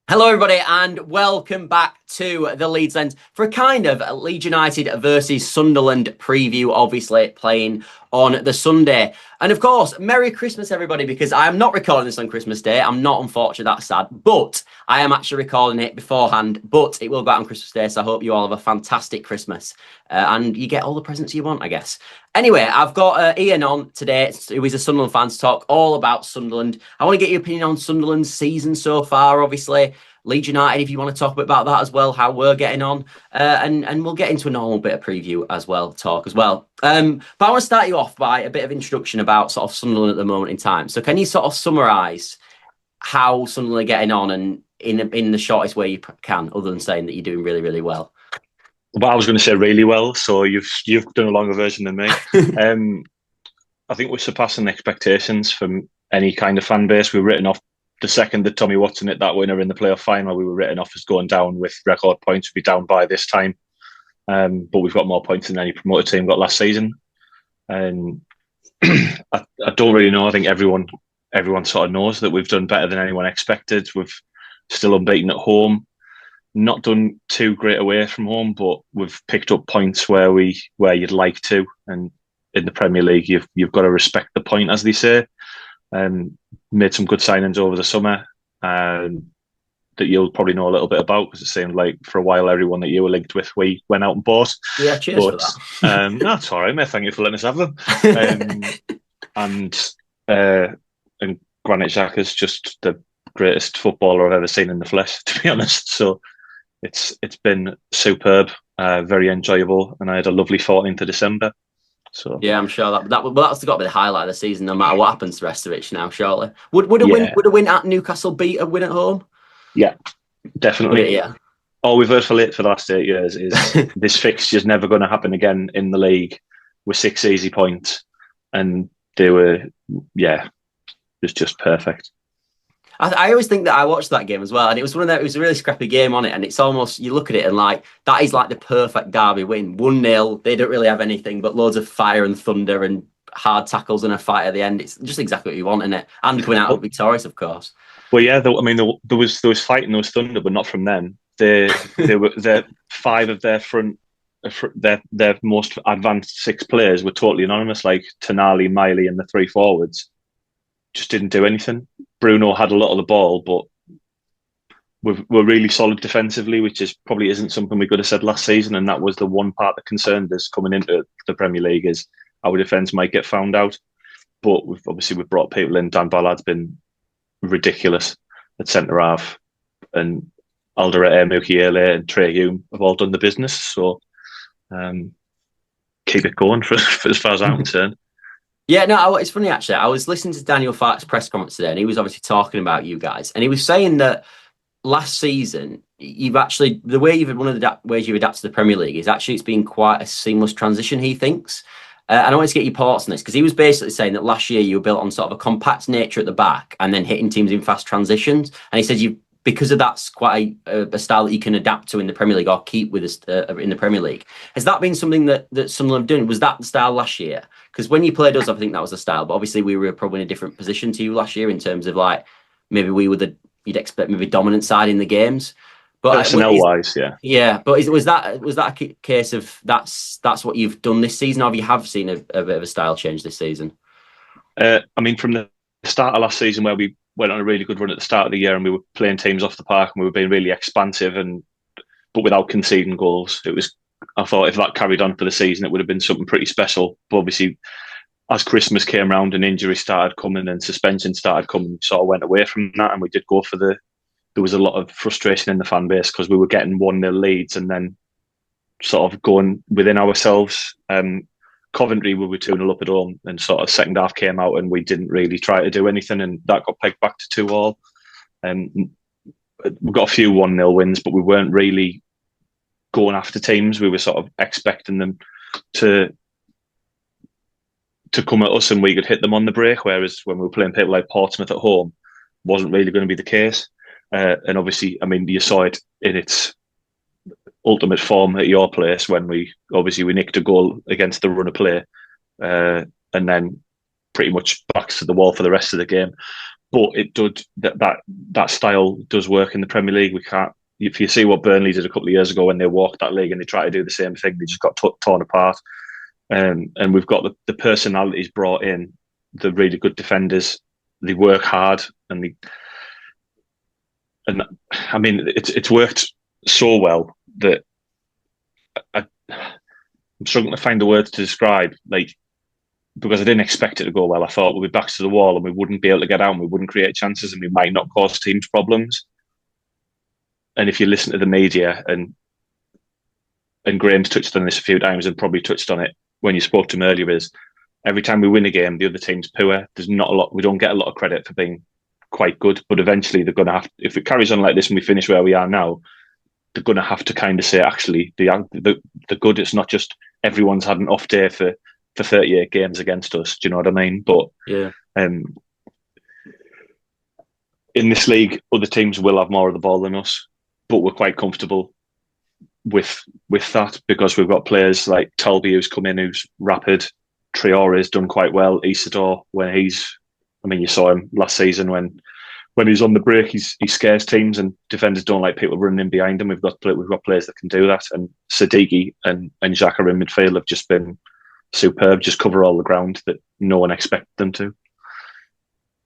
Hello, everybody, and welcome back to the Leeds Lens for a kind of Leeds United versus Sunderland preview, obviously playing on the Sunday. And of course, Merry Christmas, everybody, because I am not recording this on Christmas Day. I'm not, unfortunately, that's sad, but I am actually recording it beforehand, but it will go out on Christmas Day, so I hope you all have a fantastic Christmas and you get all the presents you want, I guess. Anyway, I've got Ian on today, who is a Sunderland fan, to talk all about Sunderland. I want to get your opinion on Sunderland's season so far, obviously. Leeds United, if you want to talk a bit about that as well, how we're getting on. And we'll get into a normal bit of preview as well, talk as well. But I want to start you off by a bit of introduction about sort of Sunderland at the moment in time. So can you sort of summarise how Sunderland are getting on and in the shortest way you can, other than saying that you're doing really, really well? Well, I was going to say really well, so you've done a longer version than me. I think we're surpassing expectations from any kind of fan base. We're written off the second that Tommy Watson hit that winner in the playoff final. We were written off as going down with record points. We'd be down by this time, but we've got more points than any promoted team got last season. And I don't really know. I think everyone sort of knows that we've done better than anyone expected. We've still unbeaten at home. Not done too great away from home, but we've picked up points where you'd like to. And in the Premier League, you've got to respect the point, as they say. Made some good signings over the summer that you'll probably know a little bit about, because it seemed like for a while everyone that you were linked with we went out and bought. Yeah, cheers for that. That's all right, mate. Thank you for letting us have them. And Granit Xhaka's just the greatest footballer I've ever seen in the flesh, to be honest. So it's been superb, very enjoyable, and I had a lovely 14th of December. So yeah, I'm sure that's got to be the highlight of the season, no matter what happens to the rest of it now, surely. Would a win at Newcastle beat a win at home? Yeah, definitely. Yeah. All we've heard for the last 8 years is this fixture's never going to happen again in the league with 6 easy points, and they were, it was just perfect. I always think that I watched that game as well, and it was it was a really scrappy game on it, and it's almost, you look at it and like, that is like the perfect derby win. 1-0, they don't really have anything but loads of fire and thunder and hard tackles and a fight at the end. It's just exactly what you want, isn't it? And coming out victorious, of course. Well, yeah, there was fight and there was thunder, but not from them. They were 5 of their their most advanced 6 players were totally anonymous, like Tonali, Miley, and the 3 forwards. Just didn't do anything. Bruno had a lot of the ball, but we're really solid defensively, which probably isn't something we could have said last season. And that was the one part that concerned us coming into the Premier League, is our defence might get found out. But we've brought people in. Dan Ballard's been ridiculous at centre half, and Alderete, Mukiele, and Trey Hume have all done the business. So keep it going for as far as I'm concerned. Yeah, no, it's funny, actually. I was listening to Daniel Farke's press conference today, and he was obviously talking about you guys. And he was saying that last season, one of the ways you've adapted to the Premier League is actually it's been quite a seamless transition, he thinks. And I wanted to get your thoughts on this, because he was basically saying that last year you were built on sort of a compact nature at the back and then hitting teams in fast transitions. And he said because of that's quite a style that you can adapt to in the Premier League or keep with us in the Premier League. Has that been something that Sunderland have done? Was that the style last year? Because when you played us, I think that was the style. But obviously, we were probably in a different position to you last year in terms of like maybe we were you'd expect maybe dominant side in the games. But personnel-wise, yeah. Yeah, but was that a case of that's what you've done this season, or have you seen a bit of a style change this season? From the start of last season, where we went on a really good run at the start of the year, and we were playing teams off the park, and we were being really expansive, but without conceding goals. I thought if that carried on for the season, it would have been something pretty special. But obviously, as Christmas came around and injuries started coming and suspension started coming, we sort of went away from that, and we did go for there was a lot of frustration in the fan base because we were getting 1-0 leads and then sort of going within ourselves. Coventry, we were 2-0 up at home, and sort of second half came out and we didn't really try to do anything, and that got pegged back to 2-2. We got a few 1-0 wins, but we weren't really going after teams. We were sort of expecting them to come at us and we could hit them on the break, whereas when we were playing people like Portsmouth at home, wasn't really going to be the case. And obviously, I mean, you saw it in its ultimate form at your place when we nicked a goal against the run of play, and then pretty much backs to the wall for the rest of the game. but it did that style does work in the Premier League. We can't. If you see what Burnley did a couple of years ago when they walked that league and they try to do the same thing, they just got torn apart. And we've got the personalities brought in, the really good defenders. They work hard, and I mean it's worked so well that I'm struggling to find the words to describe, like, because I didn't expect it to go well. I thought we'd be backs to the wall and we wouldn't be able to get out and we wouldn't create chances and we might not cause teams problems. And if you listen to the media, and Graham's touched on this a few times and probably touched on it when you spoke to him earlier, is every time we win a game, the other team's poor. There's not a lot. We don't get a lot of credit for being quite good, but eventually they're going to have. If it carries on like this and we finish where we are now, they're going to have to kind of say, actually, the good. It's not just everyone's had an off day for 38 games against us. Do you know what I mean? But yeah, in this league, other teams will have more of the ball than us, but we're quite comfortable with that because we've got players like Talby who's come in, who's rapid. Traore's done quite well. Isidore, when you saw him last season when he's on the break, he scares teams and defenders don't like people running in behind him. We've got players that can do that, and Siddiqui and Xhaka in midfield have just been superb. Just cover all the ground that no one expected them to.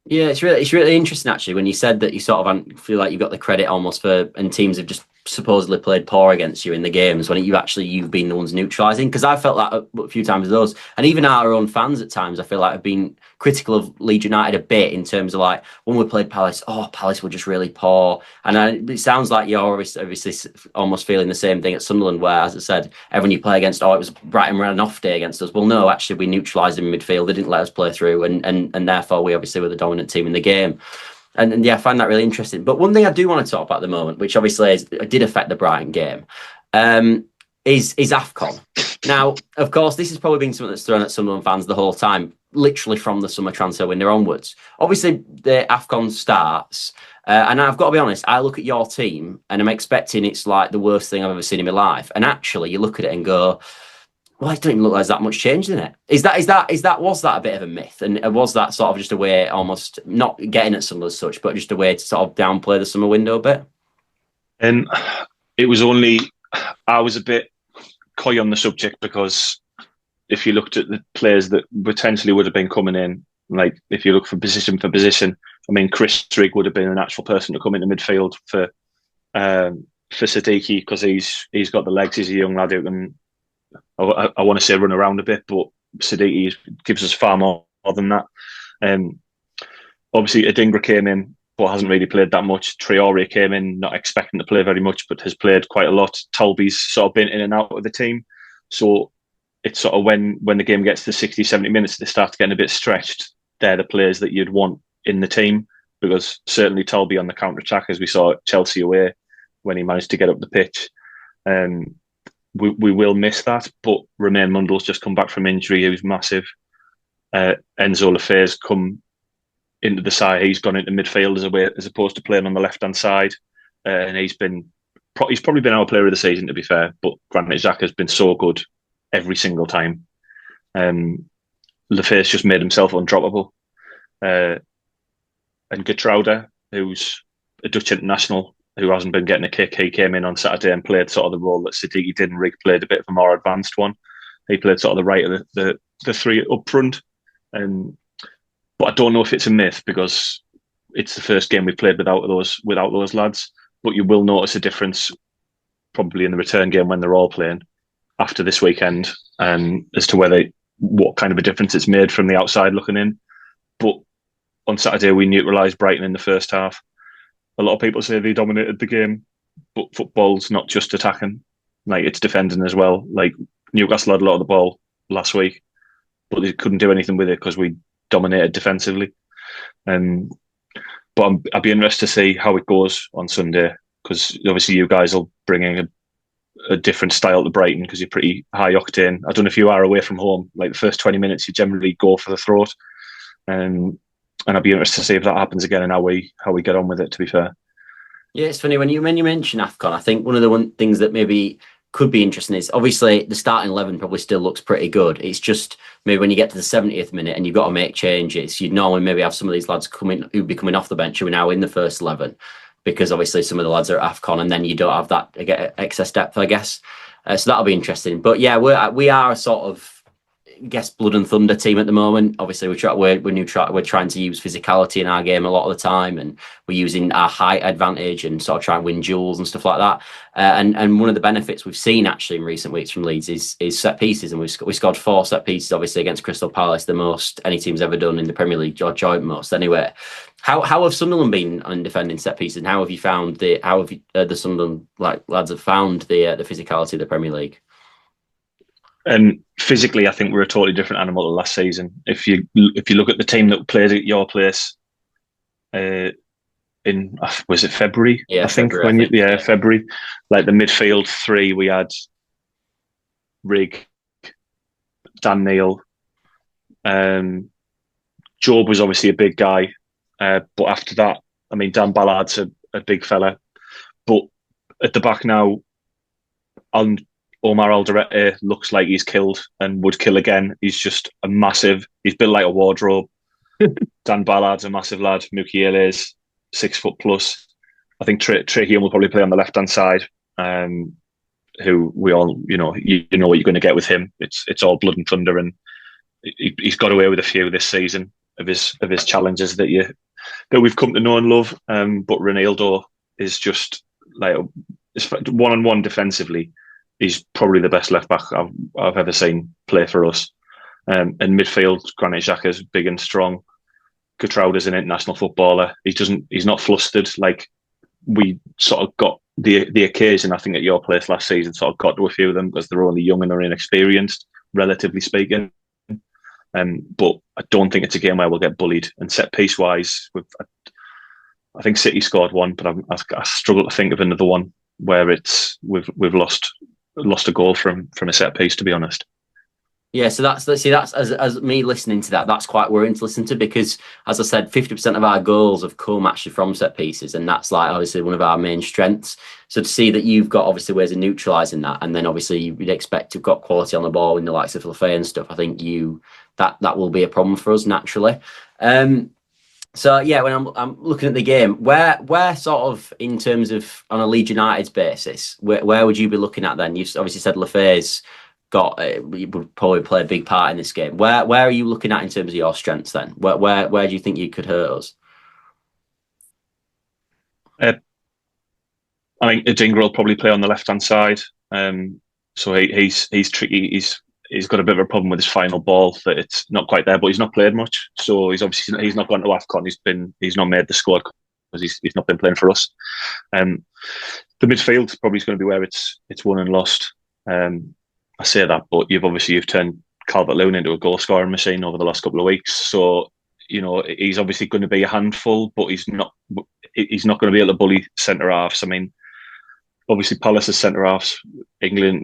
Yeah, it's really interesting actually when you said that you sort of feel like you got the credit almost for, and teams have just supposedly played poor against you in the games when you've been the ones neutralising, because I felt that a few times with those, and even our own fans at times I feel like have been critical of Leeds United a bit in terms of like when we played Palace, Palace were just really poor, and it sounds like you're obviously almost feeling the same thing at Sunderland, where, as I said, everyone you play against, it was Brighton ran an off day against us. Well, no, actually we neutralised them in midfield. They didn't let us play through, and therefore we obviously were the dominant team in the game. And yeah, I find that really interesting. But one thing I do want to talk about at the moment, which obviously did affect the Brighton game, is AFCON. Now, of course, this has probably been something that's thrown at Sunderland fans the whole time, literally from the summer transfer window onwards. Obviously, the AFCON starts, and I've got to be honest, I look at your team and I'm expecting it's like the worst thing I've ever seen in my life. And actually, you look at it and go, well, it doesn't even look like there's that much change in it. Was that a bit of a myth? And was that sort of just a way, almost not getting at some as such, but just a way to sort of downplay the summer window a bit? And it was only, I was a bit coy on the subject because if you looked at the players that potentially would have been coming in, like if you look for position, I mean, Chris Trigg would have been a natural person to come into midfield for Siddiqui because he's got the legs. He's a young lad who can, I want to say, run around a bit, but Siddiqui gives us far more than that. Obviously, Adingra came in, but hasn't really played that much. Traore came in, not expecting to play very much, but has played quite a lot. Talby's sort of been in and out of the team. So it's sort of when the game gets to 60, 70 minutes, they start getting a bit stretched. They're the players that you'd want in the team, because certainly Talby on the counter-attack, as we saw at Chelsea away, when he managed to get up the pitch. We will miss that, but Romain Mundle's just come back from injury, who's massive. Enzo Lefebvre's come into the side. He's gone into midfield as opposed to playing on the left-hand side. And he's probably been our player of the season, to be fair, but Granit Xhaka has been so good every single time. Lefebvre's just made himself undroppable. And Gertruida, who's a Dutch international, who hasn't been getting a kick, he came in on Saturday and played sort of the role that Siddiqui did, and Rick played a bit of a more advanced one. He played sort of the right of the three up front. But I don't know if it's a myth, because it's the first game we played without those lads. But you will notice a difference probably in the return game when they're all playing after this weekend, as to what kind of a difference it's made from the outside looking in. But on Saturday, we neutralised Brighton in the first half. A lot of people say they dominated the game, but football's not just attacking. Like, it's defending as well. Like, Newcastle had a lot of the ball last week, but they couldn't do anything with it because we dominated defensively. But I'd be interested to see how it goes on Sunday, because obviously you guys will bring in a different style to Brighton because you're pretty high octane. I don't know if you are away from home. Like, the first 20 minutes, you generally go for the throat. And I'd be interested to see if that happens again and how we get on with it, to be fair. Yeah, it's funny when you mention AFCON. I think one of the things that maybe could be interesting is obviously the starting 11 probably still looks pretty good. It's just maybe when you get to the 70th minute and you've got to make changes, you'd normally maybe have some of these lads who'd be coming off the bench who are now in the first 11, because obviously some of the lads are at AFCON and then you don't have that excess depth, I guess. So that'll be interesting. But yeah, we are a sort of, I guess, blood and thunder team at the moment. Obviously, we're trying to use physicality in our game a lot of the time, and we're using our height advantage and sort of trying to win duels and stuff like that. And one of the benefits we've seen actually in recent weeks from Leeds is set pieces, and we scored 4 set pieces, obviously against Crystal Palace, the most any team's ever done in the Premier League, or joint most anyway. How have Sunderland been on defending set pieces, and how have the Sunderland lads have found the physicality of the Premier League? Physically, I think we're a totally different animal to last season. If you look at the team that played at your place in, was it February? Yeah, February. Like the midfield 3, we had Rig, Dan Neil. Job was obviously a big guy, but after that, I mean, Dan Ballard's a big fella. But at the back now, Omar Alderete looks like he's killed and would kill again. He's just he's built like a wardrobe. Dan Ballard's a massive lad. Mukieele's 6 foot plus. I think Trey Hume will probably play on the left-hand side, who we all, you know what you're going to get with him. It's all blood and thunder, and he's got away with a few this season of his challenges that we've come to know and love. But Ronaldo is just like, one-on-one defensively, he's probably the best left back I've ever seen play for us. And midfield, Granit Xhaka's big and strong. Gertruda's an international footballer. He's not flustered. Like, we sort of got the occasion, I think, at your place last season, sort of got to a few of them because they're only young and they're inexperienced, relatively speaking. But I don't think it's a game where we'll get bullied. And set piece wise, I think City scored one, but I struggle to think of another one where we've lost a goal from a set piece, to be honest. Yeah, so that's as me listening to that, that's quite worrying to listen to, because as I said, 50% of our goals have come actually from set pieces, and that's like obviously one of our main strengths. So to see that you've got obviously ways of neutralising that, and then obviously you'd expect to have got quality on the ball in the likes of Lafay and stuff, I think that will be a problem for us naturally. So yeah, when I'm looking at the game, where sort of in terms of on a Leeds United's basis, where would you be looking at then? You've obviously said Lafay's would probably play a big part in this game. Where are you looking at in terms of your strengths then? Where do you think you could hurt us? I think Adingra will probably play on the left hand side. So he's tricky. He's got a bit of a problem with his final ball, that it's not quite there, but he's not played much. So he's not gone to AFCON. He's not made the squad because he's not been playing for us. The midfield probably is going to be where it's won and lost. I say that, but you've turned Calvert-Lewin into a goal scoring machine over the last couple of weeks. So he's obviously going to be a handful, but he's not going to be able to bully centre halves. I mean, obviously Palace's centre halves, England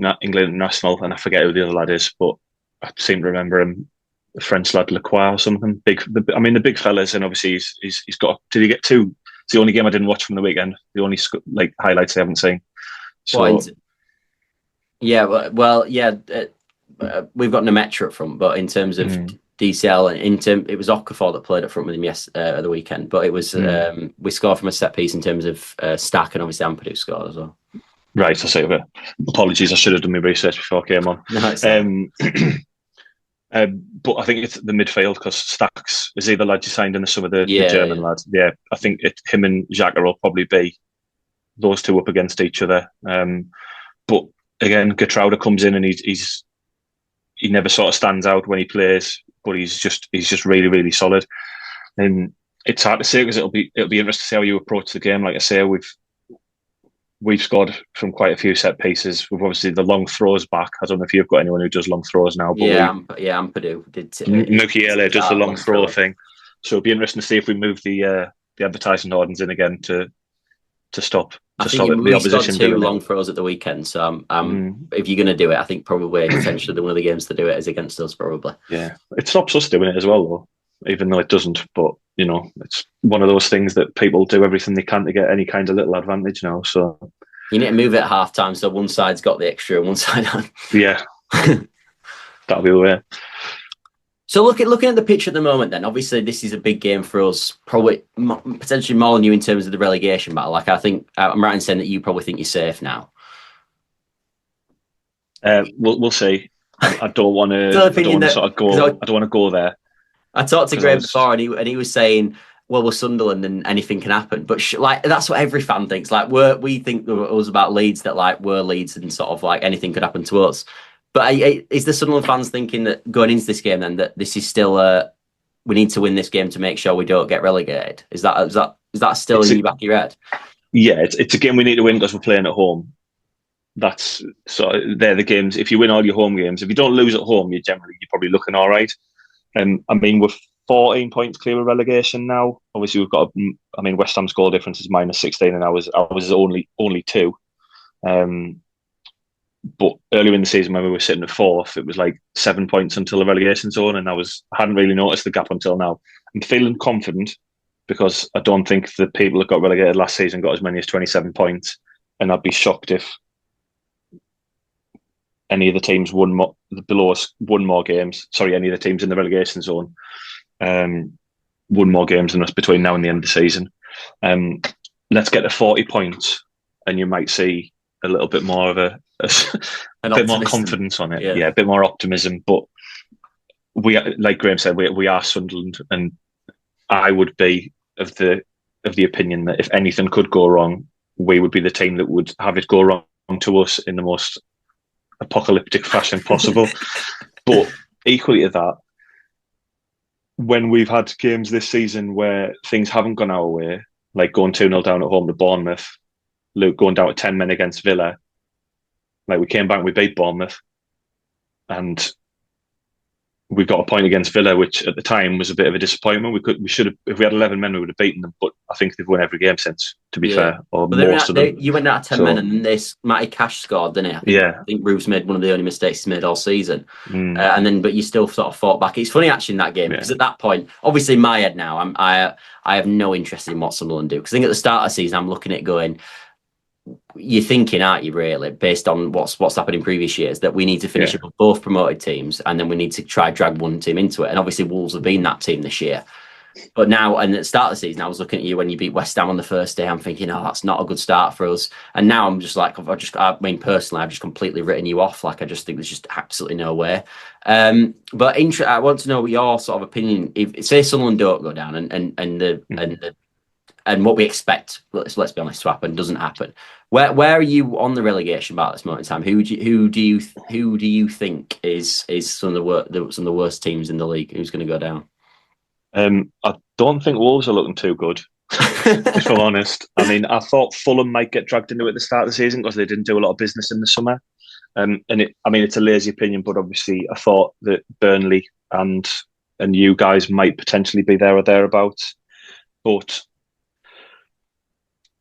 national, and I forget who the other lad is, but I seem to remember him, the French lad Lacroix or something. The big fellas, and obviously he's got. Did he get 2? It's the only game I didn't watch from the weekend. The only highlights I haven't seen. So. Yeah, well, yeah, we've got Nemetra up front, but in terms of DCL, it was Okafor that played up front with him at the weekend. But it was we scored from a set piece in terms of Stack, and obviously Ampadu scored as well. Right, I say a bit. Apologies, I should have done my research before I came on. No, but I think it's the midfield, because Stacks is either lad you signed in the summer, the German lads. Yeah, I think him and Xhaka will probably be those two up against each other. But again, Gertruda comes in and he never sort of stands out when he plays, but he's just really, really solid. And it's hard to say, because it'll be interesting to see how you approach the game. Like I say, we've scored from quite a few set pieces. We've obviously the long throws back. I don't know if you've got anyone who does long throws now. But Ampadu did. Mukiele does the long throw thing. So it'll be interesting to see if we move the advertising ordinance in again to stop. I think we scored 2 long throws at the weekend. So if you're going to do it, I think probably potentially one of the games to do it is against us, probably. Yeah, it stops us doing it as well, though, even though it doesn't. But it's one of those things that people do everything they can to get any kind of little advantage now. So You need to move it at half time so one side's got the extra and one side on. Yeah, that'll be the way. So looking at the pitch at the moment, then obviously this is a big game for us. Probably potentially more than you in terms of the relegation battle. Like I think I'm right in saying that you probably think you're safe now. We'll see. I don't want to. Still I don't want to sort of go. I don't want to go there. I talked to Graham before, and he was saying, "Well, we're Sunderland, and anything can happen." But like that's what every fan thinks. Like we think it was about Leeds, that like we're Leeds, and sort of like anything could happen to us. But is the Sunderland fans thinking that going into this game then that this is still we need to win this game to make sure we don't get relegated? Is that still in the back of your head? Yeah, it's a game we need to win because we're playing at home. They're the games. If you win all your home games, if you don't lose at home, you're probably looking all right. I mean, we're 14 points clear of relegation now. Obviously, we've got. West Ham's goal difference is -16, and I was only 2. But earlier in the season, when we were sitting at 4th, it was like 7 points until the relegation zone, and I hadn't really noticed the gap until now. I'm feeling confident because I don't think the people that got relegated last season got as many as 27 points, and I'd be shocked if any of the teams below us won more games. Sorry, any of the teams in the relegation zone won more games than us between now and the end of the season. Let's get to 40 points, and you might see a little bit more of a bit more confidence on it. Yeah, a bit more optimism. But we, like Graham said, we are Sunderland, and I would be of the opinion that if anything could go wrong, we would be the team that would have it go wrong to us in the most apocalyptic fashion possible. But equally to that, when we've had games this season where things haven't gone our way, like going 2-0 down at home to Bournemouth, going down to 10 men against Villa, like we came back and we beat Bournemouth, and we got a point against Villa, which at the time was a bit of a disappointment. We should have, if we had 11 men, we would have beaten them. But I think they've won every game since, to be fair, or most of them. You went out of 10 men, and then this Matty Cash scored, didn't he? I think Roof's made one of the only mistakes he's made all season. But you still sort of fought back. It's funny actually in that game because at that point, obviously in my head now, I have no interest in what Sunderland do, because I think at the start of the season I'm looking at it going, you're thinking, aren't you, really, based on what's happened in previous years, that we need to finish up with both promoted teams, and then we need to try drag one team into it. And obviously Wolves have been that team this year. But now, and at the start of the season, I was looking at you when you beat West Ham on the first day. I'm thinking, oh, that's not a good start for us. And now I'm just like, personally, I've just completely written you off. Like, I just think there's just absolutely no way. But I want to know your sort of opinion. If say Sunderland don't go down, and what we expect, let's be honest, to happen doesn't happen. Where are you on the relegation battle at this moment in time? Who do you think is some of the worst teams in the league? Who's going to go down? I don't think Wolves are looking too good, if I'm honest. I mean, I thought Fulham might get dragged into it at the start of the season because they didn't do a lot of business in the summer. It's a lazy opinion, but obviously I thought that Burnley and you guys might potentially be there or thereabouts. But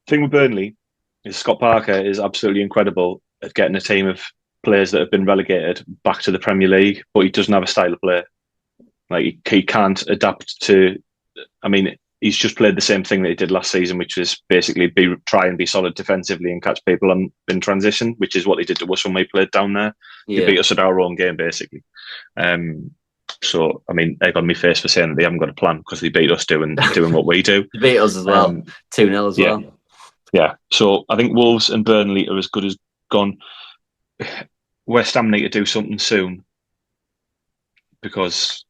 the thing with Burnley is Scott Parker is absolutely incredible at getting a team of players that have been relegated back to the Premier League, but he doesn't have a style of play. Like he can't adapt to. I mean, he's just played the same thing that he did last season, which was basically try and be solid defensively and catch people in transition, which is what he did to us when we played down there. He beat us at our own game, basically. So, I mean, egg on my face for saying that they haven't got a plan, because they beat us doing what we do. They beat us as well, 2-0 as well. Yeah, so I think Wolves and Burnley are as good as gone. West Ham need to do something soon, because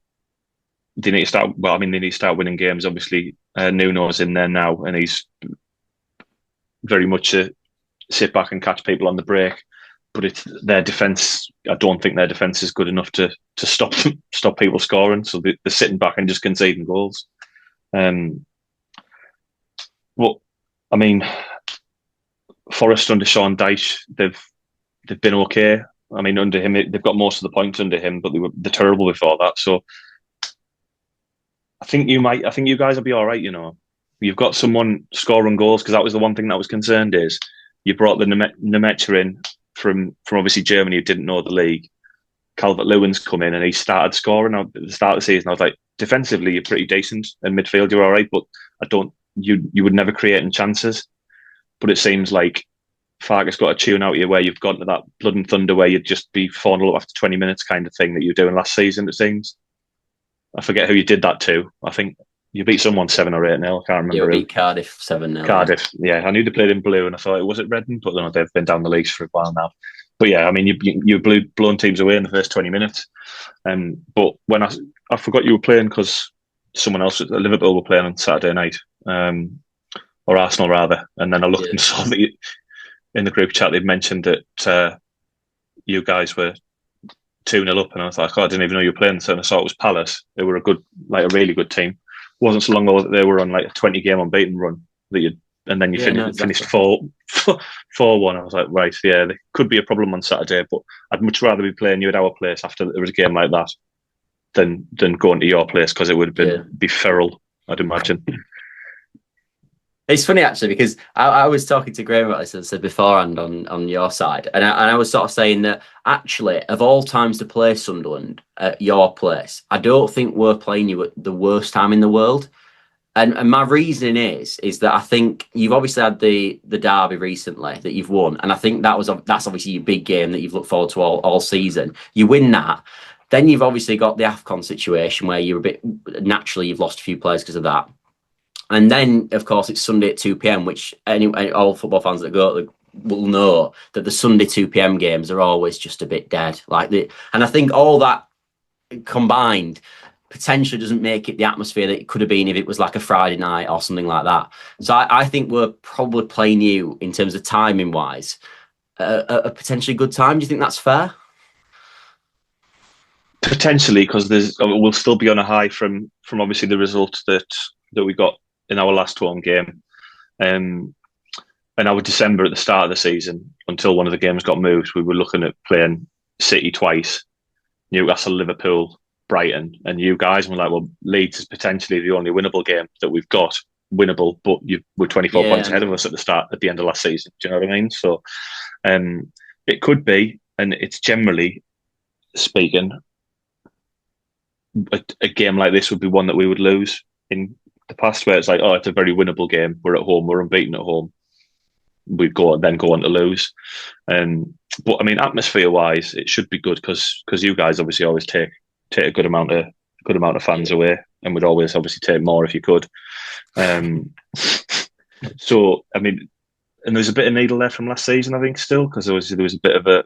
they need to start. Well, I mean, they need to start winning games. Obviously, Nuno's in there now, and he's very much a sit back and catch people on the break. But it's their defence. I don't think their defence is good enough to stop people scoring. So they're sitting back and just conceding goals. Well, I mean, Forest under Sean Dyche, they've been okay. I mean, under him, they've got most of the points under him, but they're terrible before that. So I think you guys will be all right. You know, you've got someone scoring goals, because that was the one thing that was concerned is you brought the Nemecha in from obviously Germany, who didn't know the league. Calvert-Lewin's come in and he started scoring at the start of the season. I was like, defensively, you're pretty decent, and midfield, you're all right, but you would never create any chances. But it seems like Farke's got a tune out here where you've gone to that blood and thunder where you'd just be 4-0 up after 20 minutes kind of thing that you were doing last season, it seems. I forget who you did that to. I think you beat someone 7 or 8-0. I can't remember. You beat Cardiff 7-0. Cardiff, yeah. I knew they played in blue and I thought, was it Reading? But no, they've been down the leagues for a while now. But yeah, I mean, you blown teams away in the first 20 minutes. But when I forgot you were playing because someone else at Liverpool were playing on Saturday night, or Arsenal rather. And then I looked and saw that in the group chat they'd mentioned that you guys were 2-0 up, and I was like, I didn't even know you were playing. So I saw it was Palace. They were a really good team. It wasn't so long ago that they were on like a 20-game unbeaten run and then you finished 4-1. I was like, right, yeah, there could be a problem on Saturday, but I'd much rather be playing you at our place after there was a game like that than going to your place, because it would have be feral, I'd imagine. It's funny actually, because I was talking to Graham about this, as I said beforehand, on your side, and I was sort of saying that actually, of all times to play Sunderland at your place, I don't think we're playing you at the worst time in the world. And my reasoning is that I think you've obviously had the derby recently that you've won, and I think that's obviously your big game that you've looked forward to all season. You win that, then you've obviously got the AFCON situation where you're a bit naturally you've lost a few players because of that. And then, of course, it's Sunday at 2 p.m, which all football fans that go will know that the Sunday 2 p.m. games are always just a bit dead. And I think all that combined potentially doesn't make it the atmosphere that it could have been if it was like a Friday night or something like that. So I think we're probably playing you, in terms of timing wise, a potentially good time. Do you think that's fair? Potentially, because we'll still be on a high from obviously the results that we got in our last home game, and our December at the start of the season, until one of the games got moved, we were looking at playing City twice, Newcastle, Liverpool, Brighton, and you guys were like, well, Leeds is potentially the only winnable game that we've got. Winnable, but you were 24 points ahead of us at the end of last season. Do you know what I mean? So it could be, and it's generally speaking, a game like this would be one that we would lose. In the past, where it's like, it's a very winnable game, we're at home, we're unbeaten at home, we'd go on to lose. But I mean, atmosphere wise, it should be good, because you guys obviously always take a good amount of fans away, and would always obviously take more if you could. So I mean, and there's a bit of needle there from last season, I think, still, because there was a bit of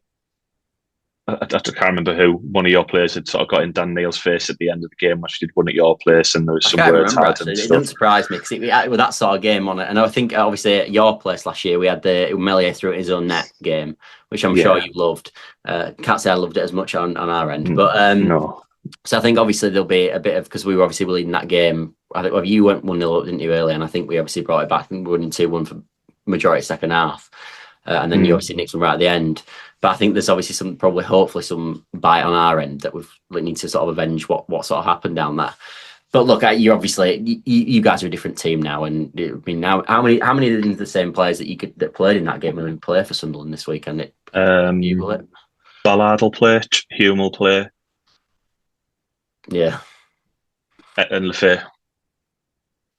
I can't remember who, one of your players had sort of got in Dan Neil's face at the end of the game, which did one at your place, and there was some words had and stuff. It doesn't surprise me, because with that sort of game on it, and I think obviously at your place last year we had the Melier threw it in his own net game, which I'm sure you loved. Can't say I loved it as much on our end, but no. So I think obviously there'll be a bit of, because we were obviously leading that game. I think you went 1-0 up, didn't you, early? And I think we obviously brought it back. I think we were winning 2-1 for majority second half, and then you obviously nicked one right at the end. But I think there's obviously hopefully some bite on our end that we need to sort of avenge what sort of happened down there. But look, you obviously you guys are a different team now, and I mean, now how many of the same players that played in that game will play for Sunderland this weekend? Ballard will play, Hume will play. Yeah, and Lefebvre.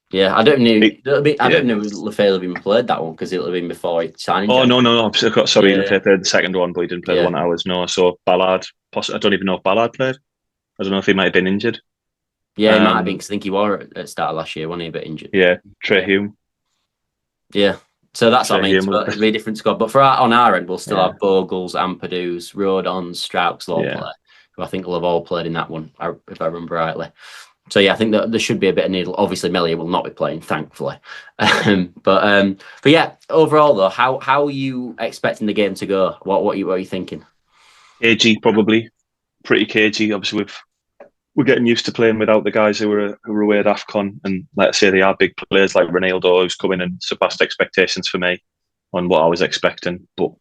Yeah, I don't know if Lefebvre have even played that one, because it'll have been before he signed. Oh no! Sorry, Lefebvre played the second one, but he didn't play the one at ours. No, so Ballard. I don't even know if Ballard played. I don't know if he might have been injured. Yeah, he might have been, because I think he wore it at the start of last year, wasn't he? A bit injured. Yeah, Trey Hume. Yeah, so that's what I mean. It'll be a different squad, but on our end, we'll still have Bogles, Ampadu's, Rodons, Strauch's law play, who I think will have all played in that one, if I remember rightly. So yeah, I think that there should be a bit of needle. Obviously, Melier will not be playing, thankfully. But yeah, overall though, how are you expecting the game to go? What are you thinking? Cagey, probably pretty cagey. Obviously, we're getting used to playing without the guys who were away at AFCON, and let's say they are big players like Ronaldo, who's come in and surpassed expectations for me on what I was expecting. But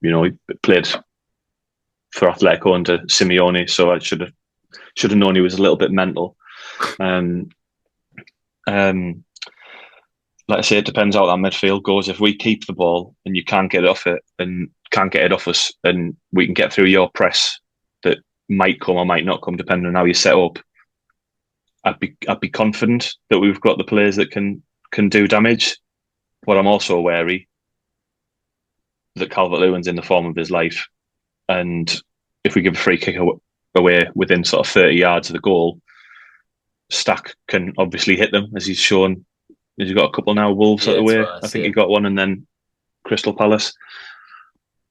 he played for Atletico under Simeone, so I should have known he was a little bit mental. Like I say, it depends how that midfield goes. If we keep the ball and you can't get it off it and can't get it off us, and we can get through your press that might come or might not come depending on how you set up, I'd be confident that we've got the players that can do damage. But I'm also wary that Calvert-Lewin's in the form of his life, and if we give a free kick away within sort of 30 yards of the goal, Stack can obviously hit them, as he's shown. He's got a couple now. Wolves at the way. I think he got one, and then Crystal Palace.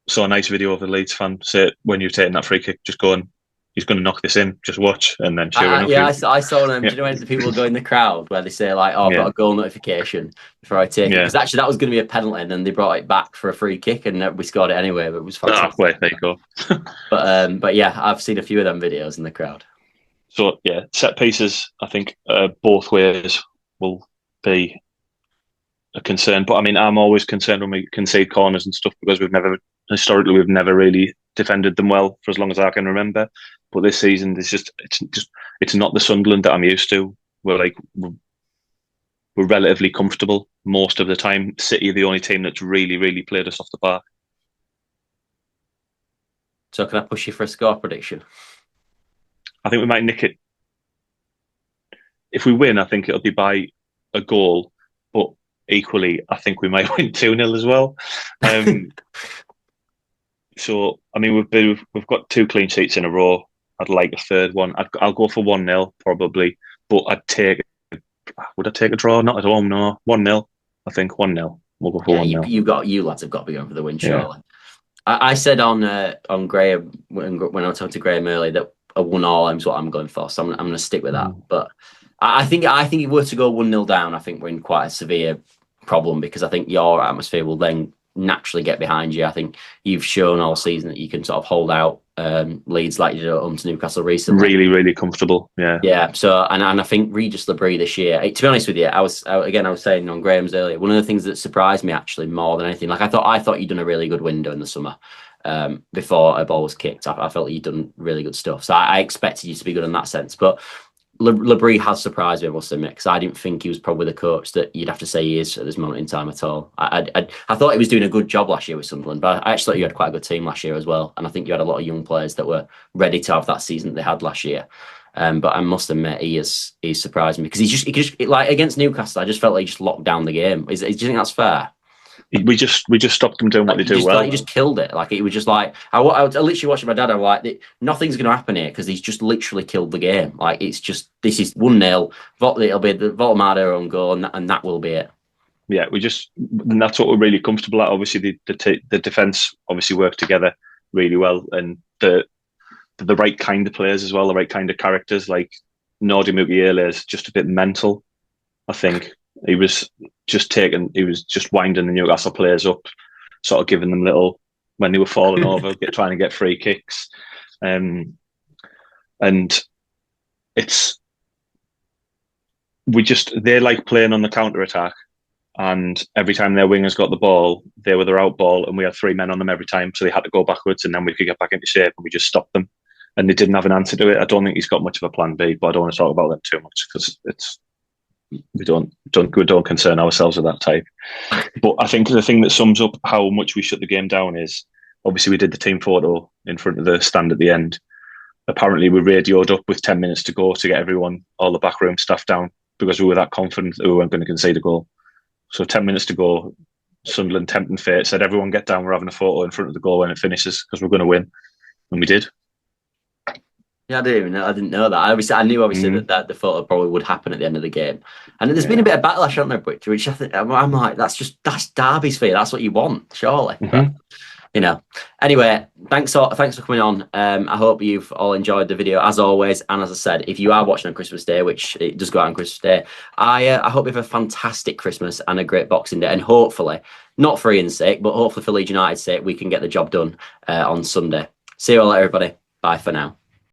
Saw a nice video of a Leeds fan say, when you're taking that free kick, just go and he's going to knock this in, just watch. And then sure enough. Yeah, I saw them. Do you know when the people go in the crowd where they say, like, oh, I've got a goal notification before I take it? Because actually that was going to be a penalty, and then they brought it back for a free kick, and we scored it anyway, but it was fantastic. There you go. but yeah, I've seen a few of them videos in the crowd. So, yeah, set pieces, I think, both ways will be a concern. But, I mean, I'm always concerned when we concede corners and stuff, because we've never really defended them well for as long as I can remember. But this season, it's not the Sunderland that I'm used to. We're relatively comfortable most of the time. City are the only team that's really, really played us off the park. So can I push you for a score prediction? I think we might nick it. If we win, I think it'll be by a goal. But equally, I think we might win 2-0 as well. So, I mean, we've got 2 clean sheets in a row. I'd like a third one. I'll go for 1-0 probably, but would I take a draw? Not at home, no. 1-0, I think 1-0. We'll go for 1-0. You lads have got to be going for the win, surely. I said on Graham when I talked to Graham earlier that a 1-1 is what I'm going for, so I'm going to stick with that. But I think if we were to go 1-0 down, I think we're in quite a severe problem, because I think your atmosphere will then naturally get behind you. I think you've shown all season that you can sort of hold out Leeds like you did at home to Newcastle recently. Really, really comfortable. Yeah. So and I think Regis Labrie this year, to be honest with you, I was saying on Graham's earlier, one of the things that surprised me actually more than anything, like I thought you'd done a really good window in the summer before a ball was kicked. I felt you'd done really good stuff. So I expected you to be good in that sense. But Labrie has surprised me, I must admit, because I didn't think he was probably the coach that you'd have to say he is at this moment in time at all. I thought he was doing a good job last year with Sunderland, but I actually thought you had quite a good team last year as well. And I think you had a lot of young players that were ready to have that season that they had last year. But I must admit, he's surprised me, because he just like against Newcastle, I just felt like he just locked down the game. Do you think that's fair? We just stopped them doing what they do well. He just killed it. Like it was just like I literally watching my dad. I'm like, nothing's going to happen here, because he's just literally killed the game. Like it's just, this is 1-0. It'll be the Voltemade own goal, and that will be it. Yeah, and that's what we're really comfortable at. Obviously, the defense obviously work together really well, and the right kind of players as well, the right kind of characters. Like Nordi Mukiele is just a bit mental, I think. He was just winding the Newcastle players up, sort of giving them little, when they were falling over, trying to get free kicks. And they like playing on the counter attack. And every time their wingers got the ball, they were their out ball, and we had 3 men on them every time. So they had to go backwards, and then we could get back into shape, and we just stopped them. And they didn't have an answer to it. I don't think he's got much of a plan B, but I don't want to talk about them too much, because we don't concern ourselves with that type. But I think the thing that sums up how much we shut the game down is, obviously we did the team photo in front of the stand at the end. Apparently we radioed up with 10 minutes to go to get all the backroom staff down, because we were that confident that we weren't going to concede a goal. So 10 minutes to go, Sunderland tempting fate said, everyone get down, we're having a photo in front of the goal when it finishes, because we're going to win. And we did. Yeah, I didn't know that. I knew obviously that the photo probably would happen at the end of the game, and there's been a bit of backlash, hasn't there, which I think I'm like, that's Derby's fear. That's what you want, surely. But, anyway, thanks for coming on. I hope you've all enjoyed the video as always. And as I said, if you are watching on Christmas Day, which it does go out on Christmas Day, I hope you have a fantastic Christmas and a great Boxing Day, and hopefully, not for Ian's sake, but hopefully for Leeds United's sake, we can get the job done on Sunday. See you all later, everybody. Bye for now.